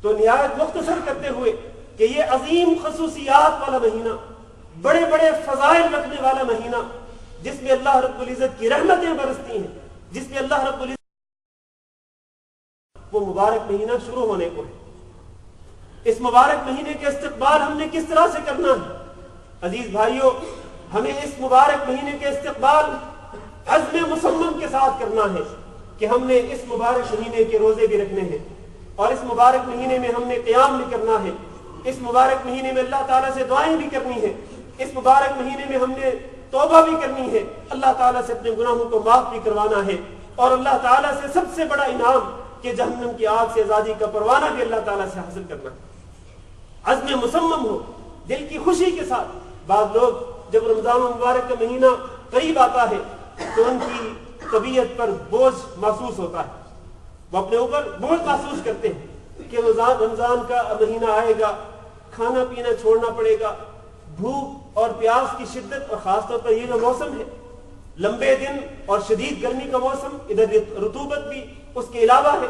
تو نہایت مختصر کرتے ہوئے کہ یہ عظیم خصوصیات والا مہینہ، بڑے بڑے فضائل رکھنے والا مہینہ، جس میں اللہ رب العزت کی رحمتیں برستی ہیں، جس میں اللہ رب العزت وہ مبارک مہینہ شروع ہونے کو ہے۔ اس مبارک مہینے کے استقبال ہم نے کس طرح سے کرنا ہے؟ عزیز بھائیوں، ہمیں اس مبارک مہینے کے استقبال عزم مصمم کے ساتھ کرنا ہے کہ ہم نے اس مبارک مہینے کے روزے بھی رکھنے ہیں، اور اس مبارک مہینے میں ہم نے قیام بھی کرنا ہے، اس مبارک مہینے میں اللہ تعالیٰ سے دعائیں بھی کرنی ہیں، اس مبارک مہینے میں ہم نے توبہ بھی کرنی ہے، اللہ تعالیٰ سے اپنے گناہوں کو معاف بھی کروانا ہے، اور اللہ تعالیٰ سے سب سے بڑا انعام کہ جہنم کی آگ سے آزادی کا پروانہ بھی اللہ تعالیٰ سے حاصل کرنا ہے۔ عزم مصمم ہو، دل کی خوشی کے ساتھ۔ بعض لوگ جب رمضان مبارک کا مہینہ قریب آتا ہے تو ان کی طبیعت پر بوجھ محسوس ہوتا ہے، وہ اپنے اوپر بوجھ محسوس کرتے ہیں کہ رمضان کا مہینہ آئے گا، کھانا پینا چھوڑنا پڑے گا، بھوک اور پیاس کی شدت، اور خاص طور پر یہ جو موسم ہے، لمبے دن اور شدید گرمی کا موسم، ادھر رطوبت بھی اس کے علاوہ ہے،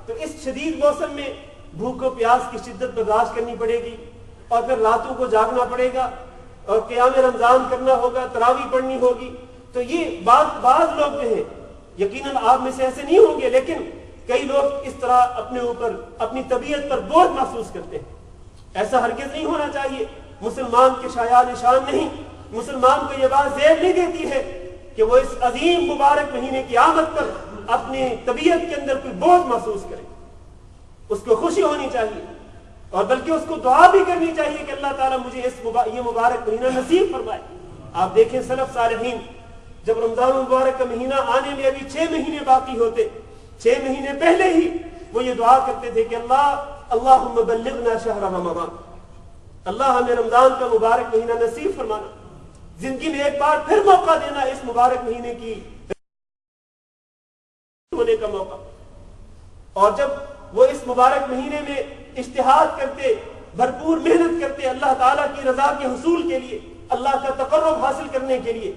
تو اس شدید موسم میں بھوک و پیاس کی شدت برداشت کرنی پڑے گی، اور پھر راتوں کو جاگنا پڑے گا، اور قیام رمضان کرنا ہوگا، تراویح پڑھنی ہوگی۔ تو یہ بعض لوگ جو ہیں، یقیناً آپ میں سے ایسے نہیں ہوں گے، لیکن کئی لوگ اس طرح اپنے اوپر اپنی طبیعت پر بوجھ محسوس کرتے ہیں۔ ایسا ہرگز نہیں ہونا چاہیے۔ مسلمان کے شایان نشان نہیں، مسلمان کو یہ بات زیب نہیں دیتی ہے کہ وہ اس عظیم مبارک مہینے کی آمد پر اپنی طبیعت کے اندر کوئی بوجھ محسوس کرے۔ اس کو خوشی ہونی چاہیے، اور بلکہ اس کو دعا بھی کرنی چاہیے کہ اللہ تعالیٰ مجھے یہ مبارک مہینہ نصیب فرمائے۔ آپ دیکھیں سلف صالحین، جب رمضان مبارک کا مہینہ آنے میں ابھی 6 مہینے باقی ہوتے، 6 مہینے پہلے ہی وہ یہ دعا کرتے تھے کہ اللہم بلغنا شہر رمضان، اللہ ہمیں رمضان کا مبارک مہینہ نصیب فرمانا، زندگی میں ایک بار پھر موقع دینا اس مبارک مہینے کی ہونے کا موقع۔ اور جب وہ اس مبارک مہینے میں اجتہاد کرتے، بھرپور محنت کرتے اللہ تعالیٰ کی رضا کے حصول کے لیے، اللہ کا تقرب حاصل کرنے کے لیے،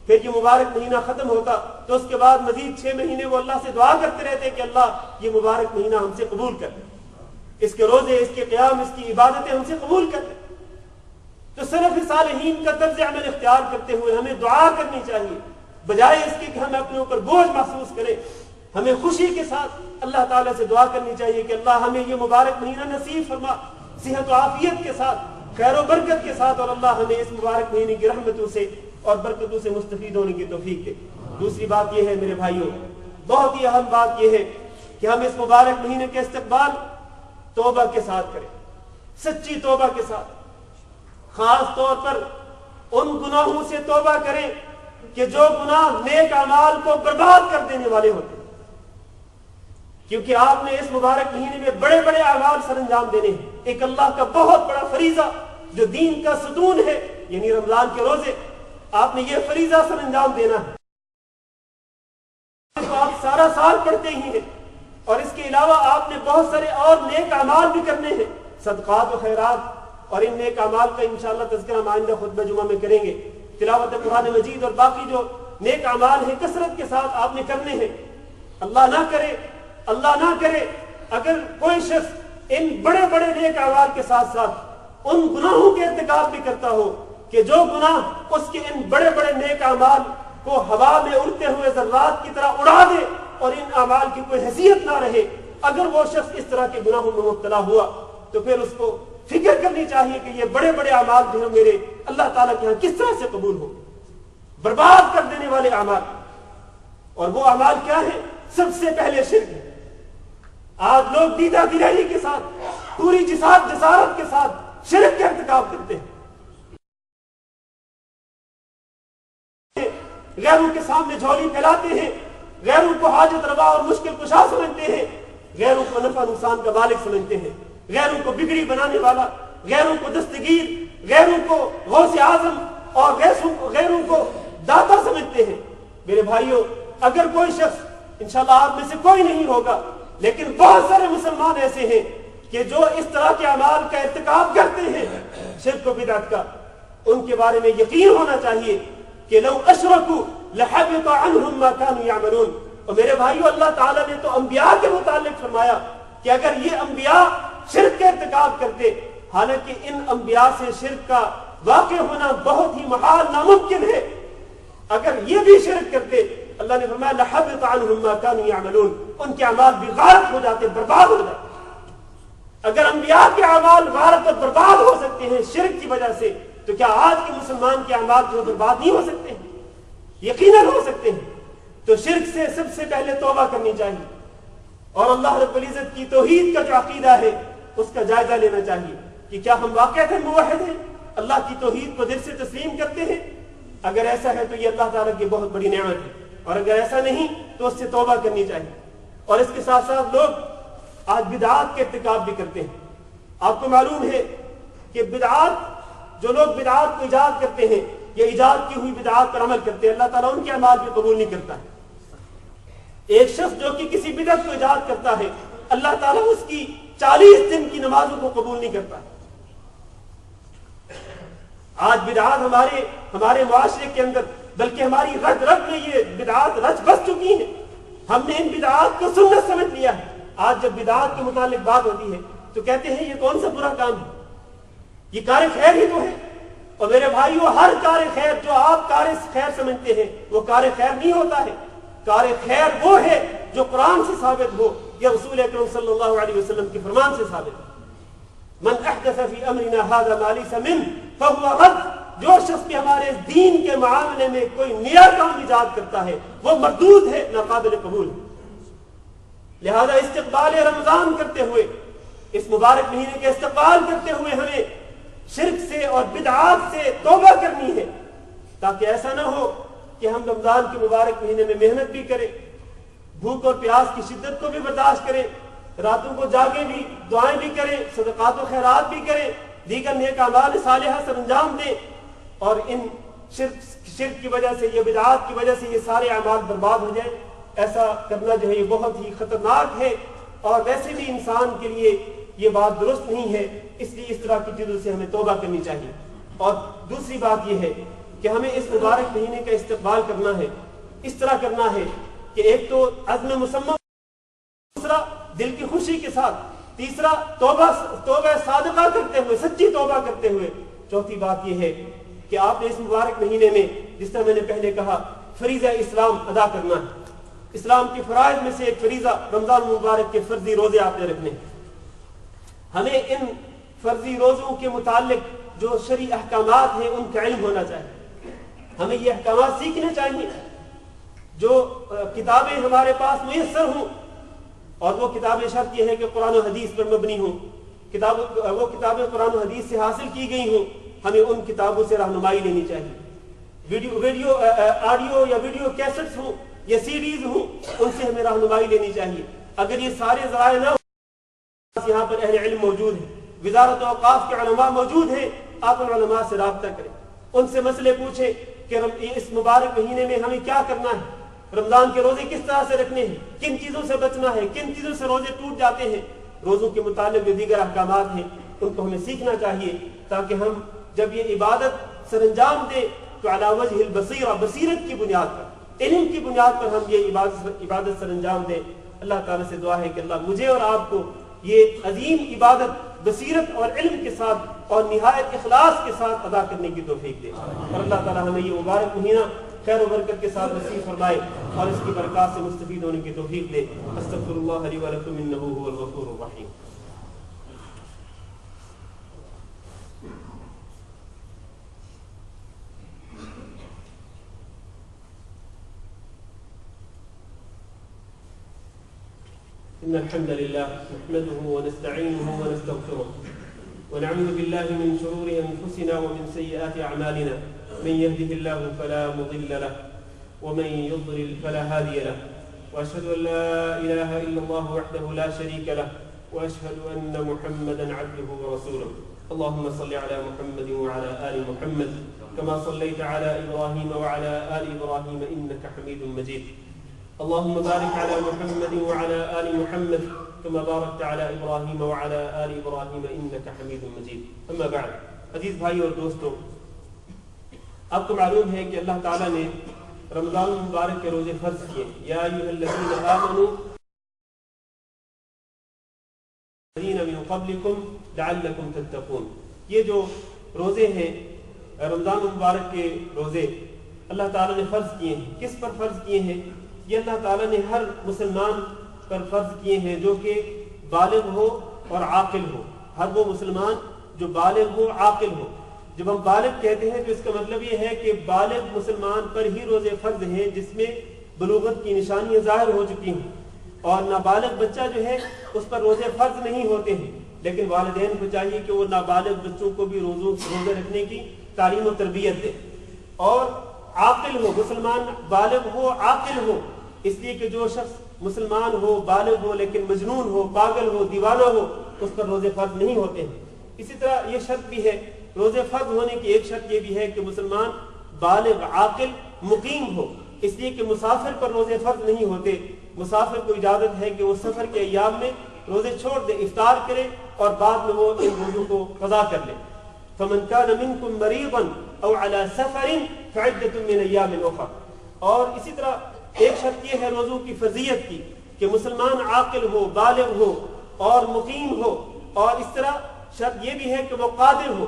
پھر یہ مبارک مہینہ ختم ہوتا تو اس کے بعد مزید 6 مہینے وہ اللہ سے دعا کرتے رہتے کہ اللہ یہ مبارک مہینہ ہم سے قبول کر لے، اس کے روزے، اس کے قیام، اس کی عبادتیں ہم سے قبول کر لے۔ تو سلف صالحین کا طرز عمل اختیار کرتے ہوئے ہمیں دعا کرنی چاہیے، بجائے اس کے کہ ہم اپنے اوپر بوجھ محسوس کریں۔ ہمیں خوشی کے ساتھ اللہ تعالیٰ سے دعا کرنی چاہیے کہ اللہ ہمیں یہ مبارک مہینہ نصیب فرما، صحت و عافیت کے ساتھ، خیر و برکت کے ساتھ، اور اللہ ہمیں اس مبارک مہینے کی رحمتوں سے اور برکتوں سے مستفید ہونے کی توفیق دے۔ دوسری بات یہ ہے میرے بھائیوں، بہت ہی اہم بات یہ ہے کہ ہم اس مبارک مہینے کے استقبال توبہ کے ساتھ کریں، سچی توبہ کے ساتھ۔ خاص طور پر ان گناہوں سے توبہ کریں کہ جو گناہ نیک اعمال کو برباد کر دینے والے ہوتے ہیں، کیونکہ آپ نے اس مبارک مہینے میں بڑے بڑے اعمال سر انجام دینے ہیں۔ ایک اللہ کا بہت بڑا فریضہ جو دین کا ستون ہے، یعنی رمضان کے روزے، آپ نے یہ فریضہ سر انجام دینا ہے، تو آپ سارا سال پڑھتے ہی ہیں، اور اس کے علاوہ آپ نے بہت سارے اور نیک اعمال بھی کرنے ہیں، صدقات و خیرات، اور ان نیک اعمال کا انشاءاللہ تذکرہ ہم آئندہ خطبہ جمعہ میں کریں گے۔ تلاوت قرآن مجید اور باقی جو نیک اعمال ہیں کثرت کے ساتھ آپ نے کرنے ہیں۔ اللہ نہ کرے اگر کوئی شخص ان بڑے بڑے نیک اعمال کے ساتھ ساتھ ان گناہوں کے ارتکاب بھی کرتا ہو کہ جو گناہ اس کے ان بڑے بڑے نیک اعمال کو ہوا میں اڑتے ہوئے ذرات کی طرح اڑا دے اور ان اعمال کی کوئی حیثیت نہ رہے، اگر وہ شخص اس طرح کے گناہوں میں مبتلا ہوا تو پھر اس کو فکر کرنی چاہیے کہ یہ بڑے بڑے اعمال جو ہیں میرے اللہ تعالیٰ کے ہاں کس طرح سے قبول ہو، برباد کر دینے والے اعمال۔ اور وہ اعمال کیا ہیں؟ سب سے پہلے شرک ہے۔ آج لوگ دیدہ دلائی کے ساتھ، پوری جسارت کے ساتھ شرک کا ارتکاب کرتے ہیں، غیروں کے سامنے جھولی پھیلاتے ہیں، غیروں کو حاجت روا اور مشکل کشا سمجھتے ہیں، غیروں کو نفع نقصان کا مالک سمجھتے ہیں، غیروں کو بگڑی بنانے والا، غیروں کو دستگیر، غیروں کو غوث اعظم اور غیروں کو داتا سمجھتے ہیں۔ میرے بھائیوں، اگر کوئی شخص، انشاءاللہ آپ میں سے کوئی نہیں ہوگا لیکن بہت سارے مسلمان ایسے ہیں کہ جو اس طرح کے اعمال کا ارتکاب کرتے ہیں شرک و بدعت کا، ان کے بارے میں یقین ہونا چاہیے کہ لو اشرکوا لحبط عنہم ما كانوا يعملون۔ اور میرے بھائیو، اللہ تعالیٰ نے تو انبیاء کے متعلق فرمایا کہ اگر یہ انبیاء کا ارتکاب کرتے، حالانکہ ان انبیاء سے شرک کا واقع ہونا بہت ہی محال ناممکن ہے، اگر یہ بھی شرک کرتے اللہ نے فرمایا لحبط عنہم ما كانوا يعملون، ان کے اعمال بھی غارت ہو جاتے، برباد ہو جاتے۔ اگر انبیاء کے اعمال غارت اور برباد ہو سکتے ہیں شرک کی وجہ سے، تو کیا آج کے مسلمان کے اعمال جو برباد نہیں ہو سکتے ہیں؟ یقیناً ہو سکتے ہیں۔ تو شرک سے سب سے پہلے توبہ کرنی چاہیے، اور اللہ رب العزت کی توحید کا جو عقیدہ ہے اس کا جائزہ لینا چاہیے کہ کیا ہم واقعتاً موحد ہیں، اللہ کی توحید کو دل سے تسلیم کرتے ہیں؟ اگر ایسا ہے تو یہ اللہ تعالیٰ کی بہت بڑی نعمت ہے، اور اگر ایسا نہیں تو اس سے توبہ کرنی چاہیے۔ اور اس کے ساتھ ساتھ لوگ آج بدعات کے ارتکاب بھی کرتے ہیں۔ آپ کو معلوم ہے کہ بدعات، جو لوگ بدعات کو ایجاد کرتے ہیں یا ایجاد کی ہوئی بدعات پر عمل کرتے ہیں، اللہ تعالیٰ ان کے اعمال بھی قبول نہیں کرتا ہے۔ ایک شخص جو کہ کسی بدعت کو ایجاد کرتا ہے، اللہ تعالیٰ اس کی 40 دن کی نمازوں کو قبول نہیں کرتا ہے۔ آج بدعات ہمارے معاشرے کے اندر، بلکہ ہماری رگ رگ میں یہ بدعات رچ بس چکی ہیں۔ ہم نے ان بدعات کو سنت سمجھ لیا ہے۔ آج جب بدعات کے متعلق بات ہوتی ہے تو کہتے ہیں یہ کون سا برا کام ہے، یہ کار خیر ہی تو ہے۔ اور میرے بھائیو، ہر کار خیر جو آپ کار خیر سمجھتے ہیں وہ کار خیر نہیں ہوتا ہے۔ کار خیر وہ ہے جو قرآن سے ثابت ہو یا رسول اکرم صلی اللہ علیہ وسلم کے فرمان سے ثابت ہو۔ من احدث فی امرنا ھذا ما لیس منہ فہو رد، جو شخص بھی ہمارے دین کے معاملے میں کوئی نیا کام ایجاد کرتا ہے وہ مردود ہے، ناقابل قبول ہے۔ لہذا استقبال رمضان کرتے ہوئے، اس مبارک مہینے کے استقبال کرتے ہوئے ہمیں شرک سے اور بدعات سے توبہ کرنی ہے، تاکہ ایسا نہ ہو کہ ہم رمضان کے مبارک مہینے میں محنت بھی کریں، بھوک اور پیاس کی شدت کو بھی برداشت کریں، راتوں کو جاگے بھی، دعائیں بھی کریں، صدقات و خیرات بھی کریں، دیگر نیک اعمال صالحہ سر انجام دیں، اور ان شرک کی وجہ سے، یہ بدعات کی وجہ سے یہ سارے اعمال برباد ہو جائیں۔ ایسا کرنا جو ہے یہ بہت ہی خطرناک ہے، اور ویسے بھی انسان کے لیے یہ بات درست نہیں ہے۔ اس لیے اس طرح کی چیزوں سے ہمیں توبہ کرنی چاہیے۔ اور دوسری بات یہ ہے کہ ہمیں اس مبارک مہینے کا استقبال کرنا ہے، اس طرح کرنا ہے کہ ایک تو عزم مصمم، دوسرا دل کی خوشی کے ساتھ، تیسرا توبہ صادقہ کرتے ہوئے، سچی توبہ کرتے ہوئے، چوتھی بات یہ ہے کہ آپ نے اس مبارک مہینے میں، جس طرح میں نے پہلے کہا، فریضہ اسلام ادا کرنا ہے۔ اسلام کی فرائض میں سے ایک فریضہ رمضان مبارک کے فرضی روزے آپ نے رکھنے ہیں۔ ہمیں ان فرضی روزوں کے متعلق جو شرعی احکامات ہیں ان کا علم ہونا چاہیے، ہمیں یہ احکامات سیکھنے چاہیے۔ جو کتابیں ہمارے پاس میسر ہوں، اور وہ کتابیں شرط یہ ہے کہ قرآن و حدیث پر مبنی ہوں، وہ کتابیں قرآن و حدیث سے حاصل کی گئی ہوں، ہمیں ان کتابوں سے رہنمائی لینی چاہیے۔ ویڈیو آڈیو یا ویڈیو کیسٹس ہوں یا سی ڈیز ہوں، ان سے ہمیں رہنمائی لینی چاہیے۔ اگر یہ سارے ذرائع نہ ہوں، یہاں پر اہل علم موجود ہیں، وزارت اوقاف کے علماء موجود ہیں، آپ ان علماء سے رابطہ کریں، ان سے مسئلے پوچھیں کہ اس مبارک مہینے میں ہمیں کیا کرنا ہے، رمضان کے روزے کس طرح سے رکھنے ہیں، کن چیزوں سے بچنا ہے، کن چیزوں سے روزے ٹوٹ جاتے ہیں۔ روزوں کے متعلق جو دیگر احکامات ہیں ان کو ہمیں سیکھنا چاہیے، تاکہ ہم جب یہ عبادت سر انجام دیں تو علی وجہ البصیرہ، بصیرت کی بنیاد پر، علم کی بنیاد پر ہم یہ عبادت سر انجام دیں۔ اللہ تعالیٰ سے دعا ہے کہ اللہ مجھے اور آپ کو یہ عظیم عبادت بصیرت اور علم کے ساتھ اور نہایت اخلاص کے ساتھ ادا کرنے کی توفیق دے، اور اللہ تعالیٰ ہمیں یہ مبارک مہینہ خیر و برکت کے ساتھ نصیب فرمائے اور اس کی برکات سے مستفید ہونے کی توفیق دے۔ استغفر اللہ لی و لکم انہ هو الغفور الرحیم۔ إن الحمد لله نحمده ونستعينه ونستغفره ونعوذ بالله من شرور أنفسنا ومن سيئات أعمالنا، من يهده الله فلا مضل له ومن يضلل فلا هادي له، وأشهد أن لا إله إلا الله وحده لا شريك له، وأشهد أن محمدا عبده ورسوله۔ اللهم صل على محمد وعلى آل محمد كما صليت على إبراهيم وعلى آل إبراهيم إنك حميد مجيد۔ اللهم بارك على محمد وعلى آل محمد كما باركت على إبراهيم وعلى آل إبراهيم إنك حميد مجيد۔ أما بعد، عزیز بھائی اور دوستو، آپ کو معلوم ہے کہ اللہ تعالیٰ نے رمضان مبارک کے روزے فرض کیے۔ یا ایھا الذین آمنوا من قبلکم لعلکم تتقون. یہ جو روزے ہیں رمضان المبارک کے روزے اللہ تعالیٰ نے فرض کیے ہیں. کس پر فرض کیے ہیں؟ یہ اللہ تعالیٰ نے ہر مسلمان پر فرض کیے ہیں جو کہ بالغ ہو اور عاقل ہو. ہر وہ مسلمان جو بالغ ہو عاقل ہو. جب ہم بالغ کہتے ہیں تو اس کا مطلب یہ ہے کہ بالغ مسلمان پر ہی روزے فرض ہیں جس میں بلوغت کی نشانیاں ظاہر ہو چکی ہیں. اور نابالغ بچہ جو ہے اس پر روزے فرض نہیں ہوتے ہیں، لیکن والدین کو چاہیے کہ وہ نابالغ بچوں کو بھی روزے رکھنے کی تعلیم و تربیت دے. اور عاقل ہو، مسلمان بالغ ہو عاقل ہو، اس لیے کہ جو شخص مسلمان ہو بالغ ہو لیکن مجنون ہو، پاگل ہو، دیوانہ ہو، اس پر روزے فرض نہیں ہوتے ہیں. اسی طرح یہ شرط بھی ہے، روزے فرض ہونے کی ایک شرط یہ بھی ہے کہ مسلمان بالغ عاقل مقیم ہو. اس لیے کہ مسافر پر روزے فرض نہیں ہوتے. مسافر کو اجازت ہے کہ وہ سفر کے ایام میں روزے چھوڑ دے، افطار کرے اور بعد میں وہ ان روزوں کو قضا کر لے. فمن كان منكم مريضا او على سفر فعدة من ايام اخرى. اور اسی طرح ایک شرط یہ ہے روزوں کی فرضیت کی کہ مسلمان عاقل ہو، بالغ ہو اور مقیم ہو. اور اس طرح شرط یہ بھی ہے کہ وہ قادر ہو،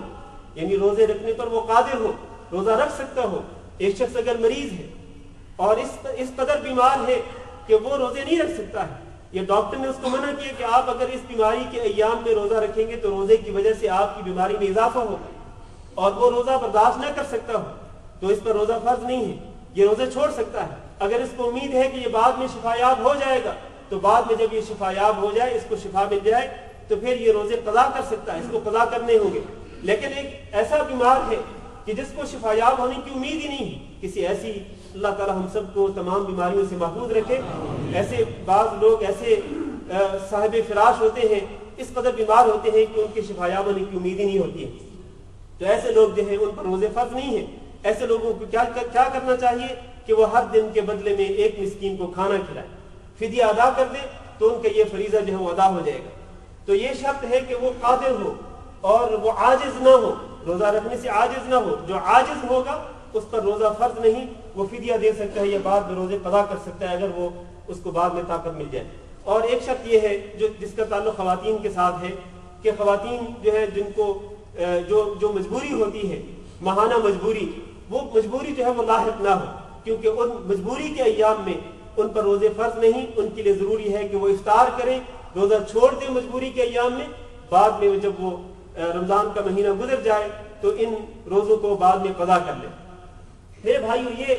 یعنی روزے رکھنے پر وہ قادر ہو، روزہ رکھ سکتا ہو. ایک شخص اگر مریض ہے اور اس قدر بیمار ہے کہ وہ روزے نہیں رکھ سکتا ہے، یہ ڈاکٹر نے اس کو منع کیا کہ آپ اگر اس بیماری کے ایام میں روزہ رکھیں گے تو روزے کی وجہ سے آپ کی بیماری میں اضافہ ہوگا اور وہ روزہ برداشت نہ کر سکتا ہو تو اس پر روزہ فرض نہیں ہے، یہ روزے چھوڑ سکتا ہے. اگر اس کو امید ہے کہ یہ بعد میں شفایاب ہو جائے گا تو بعد میں جب یہ شفایاب ہو جائے، اس کو شفا مل جائے تو پھر یہ روزے قضا کر سکتا ہے، اس کو قضا کرنے ہوں گے. لیکن ایک ایسا بیمار ہے کہ جس کو شفایاب ہونے کی امید ہی نہیں ہے، کسی ایسی، اللہ تعالی ہم سب کو تمام بیماریوں سے محفوظ رکھے. ایسے بعض لوگ ایسے صاحب فراش ہوتے ہیں، اس قدر بیمار ہوتے ہیں کہ ان کے شفایاب ہونے کی امید ہی نہیں ہوتی ہے. تو ایسے لوگ جو ہیں ان پر روزے فرض نہیں ہیں. ایسے لوگوں کو کیا کرنا چاہیے کہ وہ ہر دن کے بدلے میں ایک مسکین کو کھانا کھلائے، فدیہ ادا کر دے تو ان کا یہ فریضہ جو ہے وہ ادا ہو جائے گا. تو یہ شرط ہے کہ وہ قادر ہو اور وہ عاجز نہ ہو، روزہ رکھنے سے عاجز نہ ہو. جو عاجز ہوگا اس پر روزہ فرض نہیں، وہ فدیہ دے سکتا ہے یا بعد میں روزے قضا کر سکتا ہے اگر وہ اس کو بعد میں طاقت مل جائے. اور ایک شرط یہ ہے جس کا تعلق خواتین کے ساتھ ہے کہ خواتین جو ہے جن کو جو مجبوری ہوتی ہے، ماہانہ مجبوری، وہ مجبوری جو ہے وہ لاحق نہ ہو، کیونکہ ان مجبوری کے ایام میں ان پر روزے فرض نہیں. ان کے لیے ضروری ہے کہ وہ افطار کریں، روزہ چھوڑ دیں مجبوری کے ایام میں، بعد میں جب وہ رمضان کا مہینہ گزر جائے تو ان روزوں کو بعد میں قضا کر لیں. میرے بھائیو، یہ